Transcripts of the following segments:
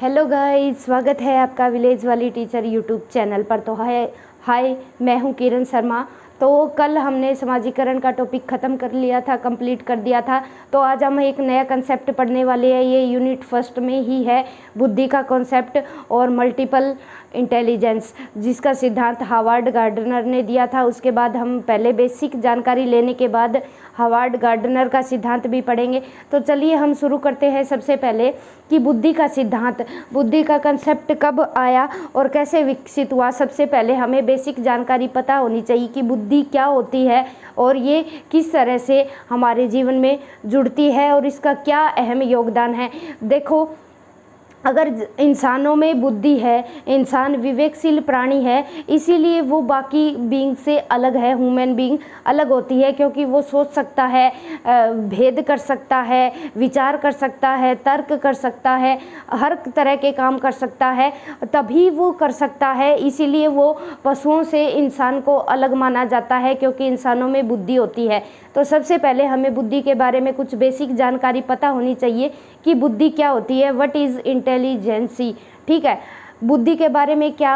Hello guys, स्वागत है आपका विलेज वाली टीचर यूट्यूब चैनल पर। तो हाय, मैं हूं किरण शर्मा। तो कल हमने समाजीकरण का टॉपिक ख़त्म कर लिया था, कंप्लीट कर दिया था। तो आज हम एक नया कंसेप्ट पढ़ने वाले हैं। ये यूनिट फर्स्ट में ही है, बुद्धि का कॉन्सेप्ट और मल्टीपल इंटेलिजेंस, जिसका सिद्धांत हार्वर्ड गार्डनर ने दिया था। उसके बाद हम पहले बेसिक जानकारी लेने के बाद हार्वर्ड गार्डनर का सिद्धांत भी पढ़ेंगे। तो चलिए हम शुरू करते हैं। सबसे पहले कि बुद्धि का सिद्धांत, बुद्धि का कंसेप्ट कब आया और कैसे विकसित हुआ। सबसे पहले हमें बेसिक जानकारी पता होनी चाहिए कि बुद्धि क्या होती है और ये किस तरह से हमारे जीवन में जुड़ती है और इसका क्या अहम योगदान है। देखो, अगर इंसानों में बुद्धि है, इंसान विवेकशील प्राणी है, इसीलिए वो बाकी बीइंग से अलग है। ह्यूमन बीइंग अलग होती है क्योंकि वो सोच सकता है, भेद कर सकता है, विचार कर सकता है, तर्क कर सकता है, हर तरह के काम कर सकता है, तभी वो कर सकता है। इसीलिए वो पशुओं से इंसान को अलग माना जाता है क्योंकि इंसानों में बुद्धि होती है। तो सबसे पहले हमें बुद्धि के बारे में कुछ बेसिक जानकारी पता होनी चाहिए कि बुद्धि क्या होती है, व्हाट इज़ इंटेलिजेंसी। ठीक है, बुद्धि के बारे में क्या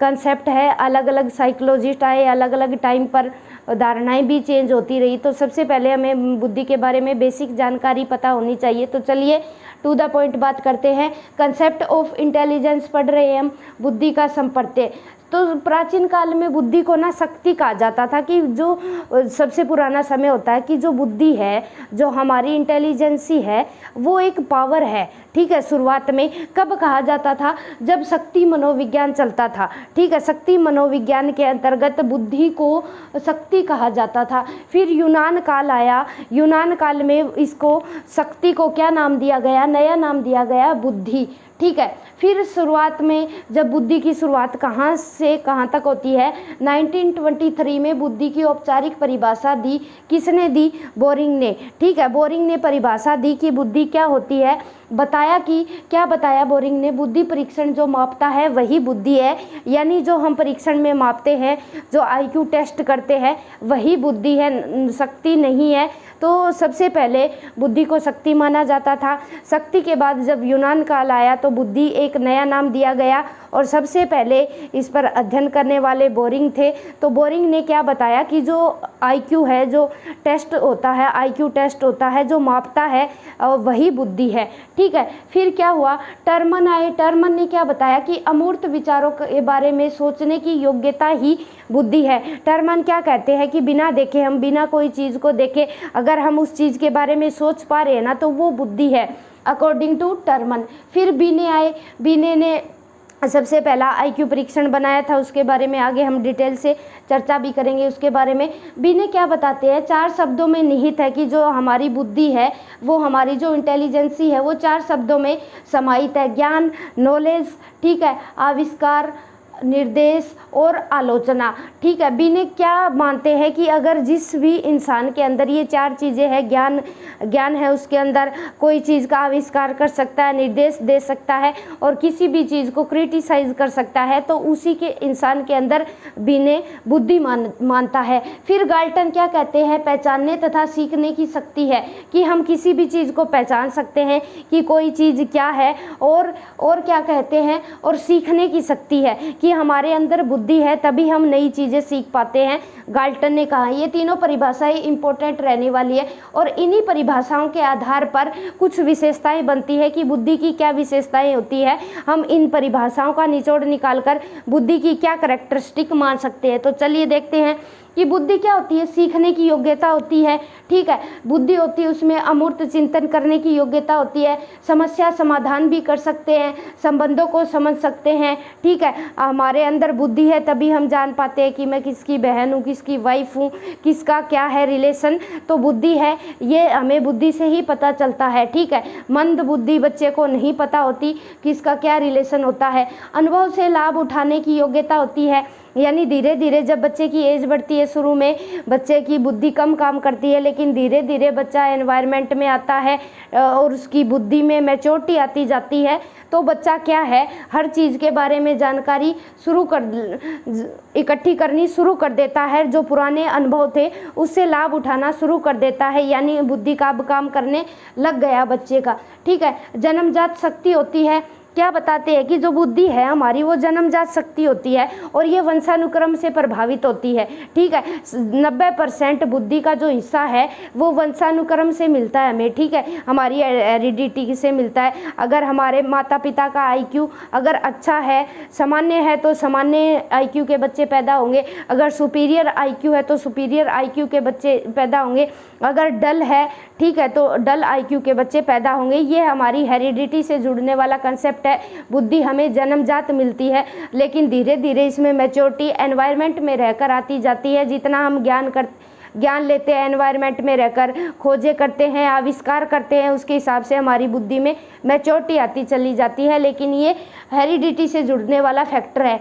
कंसेप्ट है। अलग अलग साइकोलॉजिस्ट आए, अलग अलग टाइम पर धारणाएं भी चेंज होती रही। तो सबसे पहले हमें बुद्धि के बारे में बेसिक जानकारी पता होनी चाहिए। तो चलिए टू द पॉइंट बात करते हैं। कंसेप्ट ऑफ इंटेलिजेंस पढ़ रहे हैं हम, बुद्धि का संपर्त्य। तो प्राचीन काल में बुद्धि को ना शक्ति कहा जाता था, कि जो सबसे पुराना समय होता है कि जो बुद्धि है, जो हमारी इंटेलिजेंसी है, वो एक पावर है। ठीक है, शुरुआत में कब कहा जाता था? जब शक्ति मनोविज्ञान चलता था। ठीक है, शक्ति मनोविज्ञान के अंतर्गत बुद्धि को शक्ति कहा जाता था। फिर यूनान काल आया, यूनान काल में इसको शक्ति को क्या नाम दिया गया? नया नाम दिया गया, बुद्धि। ठीक है, फिर शुरुआत में जब बुद्धि की शुरुआत कहाँ से कहाँ तक होती है, 1923 में बुद्धि की औपचारिक परिभाषा दी। किसने दी? बोरिंग ने। ठीक है, बोरिंग ने परिभाषा दी कि बुद्धि क्या होती है। बताया कि क्या बताया बोरिंग ने? बुद्धि परीक्षण जो मापता है वही बुद्धि है, यानी जो हम परीक्षण में मापते हैं, जो IQ टेस्ट करते हैं, वही बुद्धि है, शक्ति नहीं है। तो सबसे पहले बुद्धि को शक्ति माना जाता था। शक्ति के बाद जब यूनान काल आया तो बुद्धि एक नया नाम दिया गया और सबसे पहले इस पर अध्ययन करने वाले बोरिंग थे। तो बोरिंग ने क्या बताया कि जो IQ है, जो टेस्ट होता है, IQ टेस्ट होता है, जो मापता है, वही बुद्धि है। ठीक है, फिर क्या हुआ? टर्मन आए। टर्मन ने क्या बताया कि अमूर्त विचारों के बारे में सोचने की योग्यता ही बुद्धि है। टर्मन क्या कहते हैं कि बिना देखे, हम बिना कोई चीज़ को देखे अगर हम उस चीज़ के बारे में सोच पा रहे हैं ना, तो वो बुद्धि है, अकॉर्डिंग टू टर्मन। फिर बीने आए। बीने ने सबसे पहला IQ परीक्षण बनाया था, उसके बारे में आगे हम डिटेल से चर्चा भी करेंगे उसके बारे में। बीने क्या बताते हैं? 4 शब्दों में निहित है कि जो हमारी बुद्धि है, वो हमारी जो इंटेलिजेंसी है, वो 4 शब्दों में समाहित है। ज्ञान, नॉलेज, ठीक है, आविष्कार, निर्देश और आलोचना। ठीक है, बीने क्या मानते हैं कि अगर जिस भी इंसान के अंदर ये 4 चीज़ें हैं, ज्ञान है, उसके अंदर कोई चीज़ का आविष्कार कर सकता है, निर्देश दे सकता है और किसी भी चीज़ को क्रिटिसाइज कर सकता है, तो उसी के इंसान के अंदर बीने बुद्धि मानता है। फिर गाल्टन क्या कहते हैं? पहचानने तथा सीखने की शक्ति है, कि हम किसी भी चीज़ को पहचान सकते हैं कि कोई चीज़ क्या है, और क्या कहते हैं, और सीखने की शक्ति है कि हमारे अंदर बुद्धि है तभी हम नई चीज़ें सीख पाते हैं। गाल्टन ने कहा। ये तीनों परिभाषाएं इंपॉर्टेंट रहने वाली है और इन्हीं परिभाषाओं के आधार पर कुछ विशेषताएं बनती है कि बुद्धि की क्या विशेषताएं होती है। हम इन परिभाषाओं का निचोड़ निकालकर बुद्धि की क्या कैरेक्टरिस्टिक मान सकते हैं। तो चलिए देखते हैं कि बुद्धि क्या होती है। सीखने की योग्यता होती है। ठीक है, बुद्धि होती है, उसमें अमूर्त चिंतन करने की योग्यता होती है। समस्या समाधान भी कर सकते हैं, संबंधों को समझ सकते हैं। ठीक है, हमारे अंदर बुद्धि है तभी हम जान पाते हैं कि मैं किसकी बहन हूँ, किसकी वाइफ हूँ, किसका क्या है रिलेशन। तो बुद्धि है, ये हमें बुद्धि से ही पता चलता है। ठीक है, मंद बुद्धि बच्चे को नहीं पता होती किसका क्या रिलेशन होता है। अनुभव से लाभ उठाने की योग्यता होती है, यानी धीरे धीरे जब बच्चे की एज बढ़ती है, शुरू में बच्चे की बुद्धि कम काम करती है, लेकिन धीरे धीरे बच्चा एनवायरनमेंट में आता है और उसकी बुद्धि में मैच्योरिटी आती जाती है, तो बच्चा क्या है, हर चीज़ के बारे में जानकारी इकट्ठी करनी शुरू कर देता है। जो पुराने अनुभव थे उससे लाभ उठाना शुरू कर देता है, यानी बुद्धि का अब काम करने लग गया बच्चे का। ठीक है, जन्मजात शक्ति होती है, क्या बताते हैं कि जो बुद्धि है हमारी वो जन्मजात शक्ति होती है और ये वंशानुक्रम से प्रभावित होती है। ठीक है, 90% बुद्धि का जो हिस्सा है वो वंशानुक्रम से मिलता है हमें। ठीक है, हमारी हेरिडिटी से मिलता है। अगर हमारे माता पिता का IQ अगर अच्छा है, सामान्य है, तो सामान्य IQ के बच्चे पैदा होंगे। अगर सुपीरियर IQ है तो सुपीरियर IQ के बच्चे पैदा होंगे। अगर डल है, ठीक है, तो डल IQ के बच्चे पैदा होंगे। ये हमारी हेरिडिटी से जुड़ने वाला कंसेप्ट है। बुद्धि हमें जन्मजात मिलती है, लेकिन धीरे धीरे इसमें मैच्योरिटी एनवायरनमेंट में रहकर आती जाती है। जितना हम ज्ञान लेते हैं एनवायरनमेंट में रहकर, खोजें करते हैं, आविष्कार करते हैं, उसके हिसाब से हमारी बुद्धि में मैच्योरिटी आती चली जाती है। लेकिन ये हेरिडिटी से जुड़ने वाला फैक्टर है।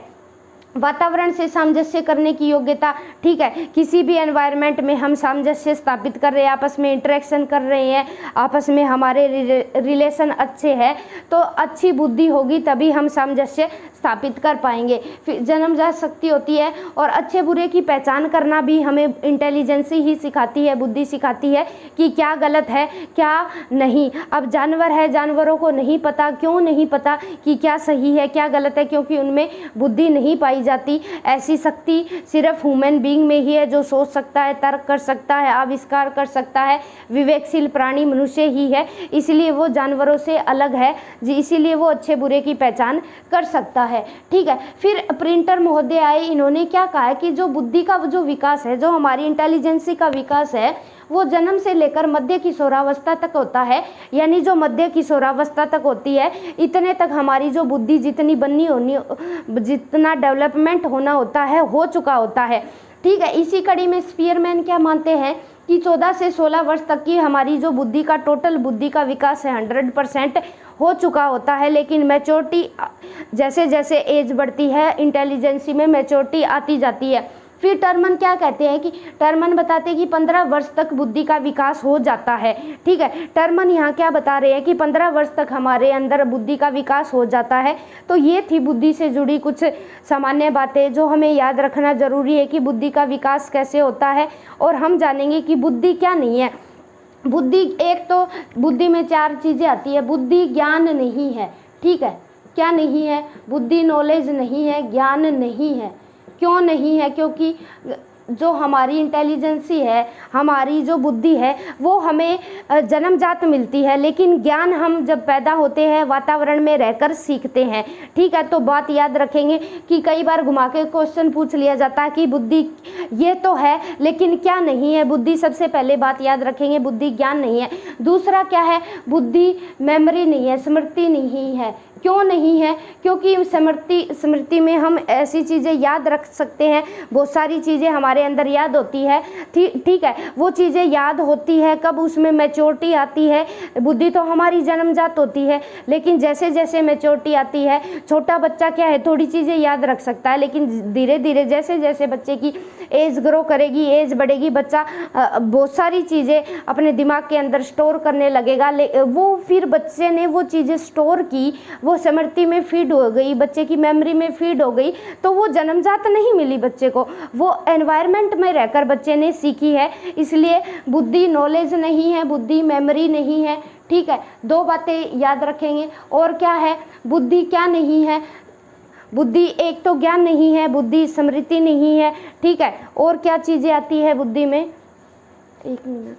वातावरण से सामंजस्य करने की योग्यता, ठीक है, किसी भी एनवायरनमेंट में हम सामंजस्य स्थापित कर रहे हैं, आपस में इंटरेक्शन कर रहे हैं, आपस में हमारे रिलेशन अच्छे हैं, तो अच्छी बुद्धि होगी तभी हम सामंजस्य स्थापित कर पाएंगे। फिर जन्मजात शक्ति होती है और अच्छे बुरे की पहचान करना भी हमें इंटेलिजेंसी ही सिखाती है, बुद्धि सिखाती है कि क्या गलत है क्या नहीं। अब जानवर है, जानवरों को नहीं पता, क्यों नहीं पता कि क्या सही है क्या गलत है, क्योंकि उनमें बुद्धि नहीं पाई जाती। ऐसी शक्ति सिर्फ ह्यूमन बीइंग में ही है जो सोच सकता है, तर्क कर सकता है, आविष्कार कर सकता है। विवेकशील प्राणी मनुष्य ही है, इसलिए वो जानवरों से अलग है, इसीलिए वो अच्छे बुरे की पहचान कर सकता है। ठीक है, फिर प्रिंटर महोदय आए, इन्होंने क्या कहा है कि जो बुद्धि का जो विकास है, जो हमारी इंटेलिजेंसी का विकास है, वो जन्म से लेकर मध्य किशोरावस्था तक होता है। यानी जो मध्य किशोरावस्था तक होती है, इतने तक हमारी जो बुद्धि जितनी बननी होनी, जितना डेवलपमेंट होना होता है, हो चुका होता है। ठीक है, इसी कड़ी में स्पीयरमैन क्या मानते हैं कि 14 से 16 वर्ष तक की हमारी जो बुद्धि का टोटल बुद्धि का विकास है 100% हो चुका होता है। लेकिन मैच्योरिटी जैसे जैसे एज बढ़ती है, इंटेलिजेंसी में मैच्योरिटी आती जाती है। फिर टर्मन क्या कहते हैं कि टर्मन बताते हैं कि 15 वर्ष तक बुद्धि का विकास हो जाता है। ठीक है, टर्मन यहाँ क्या बता रहे हैं कि 15 वर्ष तक हमारे अंदर बुद्धि का विकास हो जाता है। तो ये थी बुद्धि से जुड़ी कुछ सामान्य बातें जो हमें याद रखना जरूरी है कि बुद्धि का विकास कैसे होता है। और हम जानेंगे कि बुद्धि क्या नहीं है। बुद्धि, एक तो बुद्धि में 4 चीज़ें आती है। बुद्धि ज्ञान नहीं है। ठीक है, क्या नहीं है? बुद्धि नॉलेज नहीं है, ज्ञान नहीं है। क्यों नहीं है? क्योंकि जो हमारी इंटेलिजेंसी है, हमारी जो बुद्धि है, वो हमें जन्मजात मिलती है, लेकिन ज्ञान हम जब पैदा होते हैं वातावरण में रहकर सीखते हैं। ठीक है, तो बात याद रखेंगे कि कई बार घुमा के क्वेश्चन पूछ लिया जाता है कि बुद्धि ये तो है लेकिन क्या नहीं है। बुद्धि, सबसे पहले बात याद रखेंगे, बुद्धि ज्ञान नहीं है। दूसरा क्या है? बुद्धि मेमोरी नहीं है, स्मृति नहीं है। क्यों नहीं है? क्योंकि स्मृति में हम ऐसी चीज़ें याद रख सकते हैं, बहुत सारी चीज़ें हमारे अंदर याद होती है। ठीक है, वो चीज़ें याद होती है कब? उसमें मैच्योरिटी आती है। बुद्धि तो हमारी जन्मजात होती है, लेकिन जैसे जैसे मैच्योरिटी आती है, छोटा बच्चा क्या है, थोड़ी चीज़ें याद रख सकता है, लेकिन धीरे धीरे जैसे जैसे बच्चे की एज ग्रो करेगी, एज बढ़ेगी, बच्चा बहुत सारी चीज़ें अपने दिमाग के अंदर स्टोर करने लगेगा। वो फिर बच्चे ने वो चीज़ें स्टोर की, वो स्मृति में फीड हो गई, बच्चे की मेमोरी में फीड हो गई, तो वो जन्मजात नहीं मिली बच्चे को, वो एनवायरनमेंट में रहकर बच्चे ने सीखी है। इसलिए बुद्धि नॉलेज नहीं है, बुद्धि मेमोरी नहीं है। ठीक है, 2 बातें याद रखेंगे। और क्या है? बुद्धि क्या नहीं है? बुद्धि एक तो ज्ञान नहीं है, बुद्धि स्मृति नहीं है। ठीक है, और क्या चीज़ें आती है बुद्धि में? 1 मिनट।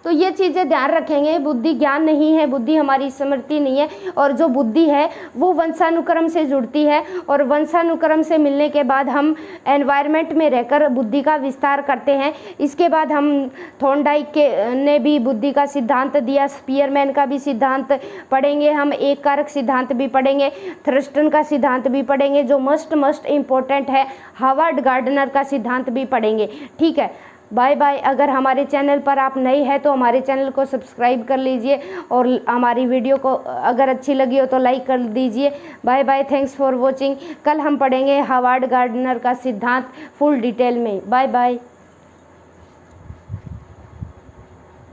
तो ये चीज़ें ध्यान रखेंगे, बुद्धि ज्ञान नहीं है, बुद्धि हमारी स्मृति नहीं है, और जो बुद्धि है वो वंशानुक्रम से जुड़ती है, और वंशानुक्रम से मिलने के बाद हम एनवायरनमेंट में रहकर बुद्धि का विस्तार करते हैं। इसके बाद हम थॉर्नडाइक ने भी बुद्धि का सिद्धांत दिया, स्पीयरमैन का भी सिद्धांत पढ़ेंगे, हम एक कारक सिद्धांत भी पढ़ेंगे, थ्रस्टन का सिद्धांत भी पढ़ेंगे जो मस्ट इम्पोर्टेंट है, हार्वर्ड गार्डनर का सिद्धांत भी पढ़ेंगे। ठीक है, बाय बाय। अगर हमारे चैनल पर आप नए हैं तो हमारे चैनल को सब्सक्राइब कर लीजिए, और हमारी वीडियो को अगर अच्छी लगी हो तो लाइक कर दीजिए। Bye bye, thanks for watching. कल हम पढ़ेंगे हार्वर्ड गार्डनर का सिद्धांत फुल डिटेल में। Bye bye.